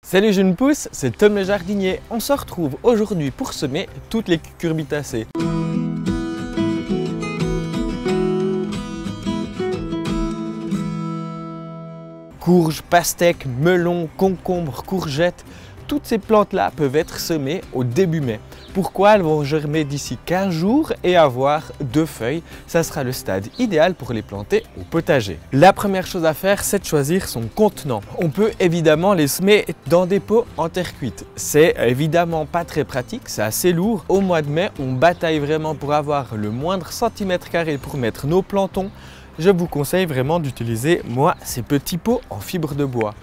Salut jeunes pousses, c'est Tom le jardinier. On se retrouve aujourd'hui pour semer toutes les cucurbitacées. Courges, pastèques, melons, concombres, courgettes, toutes ces plantes-là peuvent être semées au début mai. Pourquoi? Elles vont germer d'ici 15 jours et avoir 2 feuilles. Ça sera le stade idéal pour les planter au potager. La première chose à faire, c'est de choisir son contenant. On peut évidemment les semer dans des pots en terre cuite. C'est évidemment pas très pratique, c'est assez lourd. Au mois de mai, on bataille vraiment pour avoir le moindre centimètre carré pour mettre nos plantons. Je vous conseille vraiment d'utiliser, moi, ces petits pots en fibre de bois.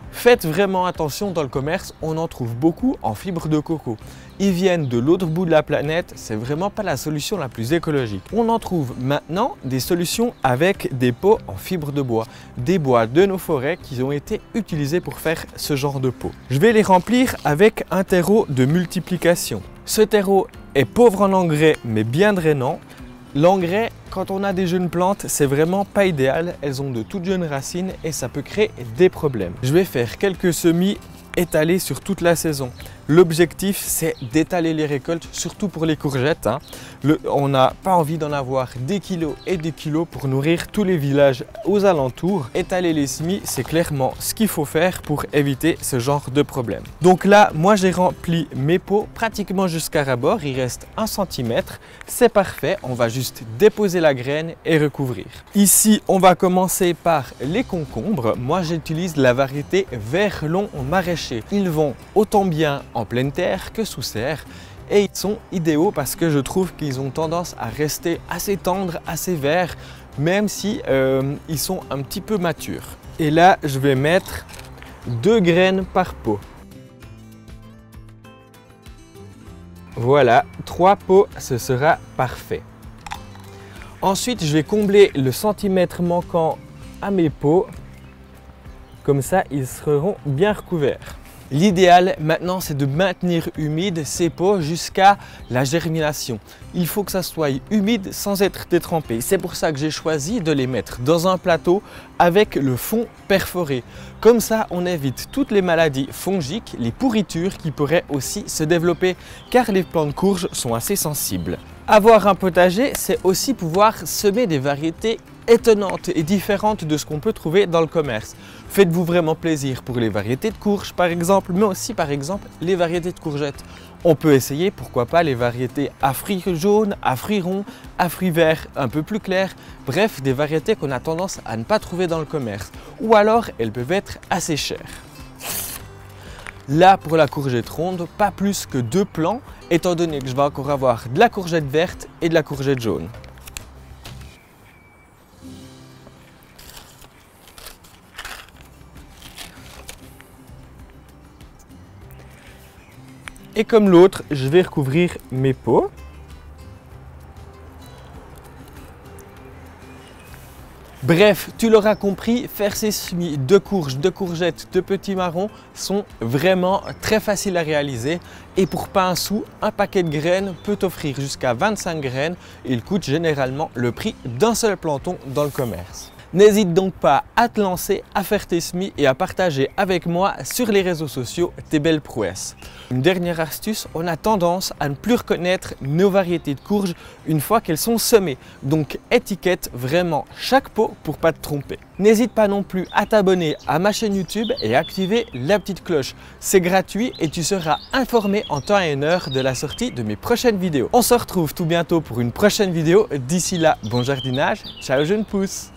Faites vraiment attention, dans le commerce, on en trouve beaucoup en fibre de coco. Ils viennent de l'autre bout de la planète, c'est vraiment pas la solution la plus écologique. On en trouve maintenant des solutions avec des pots en fibre de bois, des bois de nos forêts qui ont été utilisés pour faire ce genre de pots. Je vais les remplir avec un terreau de multiplication. Ce terreau est pauvre en engrais mais bien drainant. L'engrais, quand on a des jeunes plantes, c'est vraiment pas idéal. Elles ont de toutes jeunes racines et ça peut créer des problèmes. Je vais faire quelques semis étalés sur toute la saison. L'objectif, c'est d'étaler les récoltes, surtout pour les courgettes. On n'a pas envie d'en avoir des kilos et des kilos pour nourrir tous les villages aux alentours. Étaler les semis, c'est clairement ce qu'il faut faire pour éviter ce genre de problème. Donc là, moi j'ai rempli mes pots pratiquement jusqu'à ras-bord. Il reste 1 cm. C'est parfait. On va juste déposer la graine et recouvrir. Ici, on va commencer par les concombres. Moi, j'utilise la variété vert long maraîcher. Ils vont autant bien en pleine terre que sous serre et ils sont idéaux parce que je trouve qu'ils ont tendance à rester assez tendres, assez verts, même si ils sont un petit peu matures. Et là, je vais mettre 2 graines par pot. Voilà, 3 pots, ce sera parfait. Ensuite, je vais combler le centimètre manquant à mes pots. Comme ça, ils seront bien recouverts. L'idéal maintenant, c'est de maintenir humide ces pots jusqu'à la germination. Il faut que ça soit humide sans être détrempé. C'est pour ça que j'ai choisi de les mettre dans un plateau avec le fond perforé. Comme ça, on évite toutes les maladies fongiques, les pourritures qui pourraient aussi se développer car les plants de courge sont assez sensibles. Avoir un potager, c'est aussi pouvoir semer des variétés étonnantes et différentes de ce qu'on peut trouver dans le commerce. Faites-vous vraiment plaisir pour les variétés de courges par exemple, mais aussi par exemple les variétés de courgettes. On peut essayer, pourquoi pas, les variétés à fruits jaunes, à fruits ronds, à fruits verts un peu plus clairs, bref, des variétés qu'on a tendance à ne pas trouver dans le commerce. Ou alors, elles peuvent être assez chères. Là, pour la courgette ronde, pas plus que 2 plants, étant donné que je vais encore avoir de la courgette verte et de la courgette jaune. Et comme l'autre, je vais recouvrir mes pots. Bref, tu l'auras compris, faire ces semis de courges, de courgettes, de petits marrons sont vraiment très faciles à réaliser. Et pour pas un sou, un paquet de graines peut t'offrir jusqu'à 25 graines. Il coûte généralement le prix d'un seul planton dans le commerce. N'hésite donc pas à te lancer, à faire tes semis et à partager avec moi sur les réseaux sociaux tes belles prouesses. Une dernière astuce, on a tendance à ne plus reconnaître nos variétés de courges une fois qu'elles sont semées. Donc étiquette vraiment chaque pot pour pas te tromper. N'hésite pas non plus à t'abonner à ma chaîne YouTube et activer la petite cloche. C'est gratuit et tu seras informé en temps et en heure de la sortie de mes prochaines vidéos. On se retrouve tout bientôt pour une prochaine vidéo. D'ici là, bon jardinage, ciao jeunes pousses!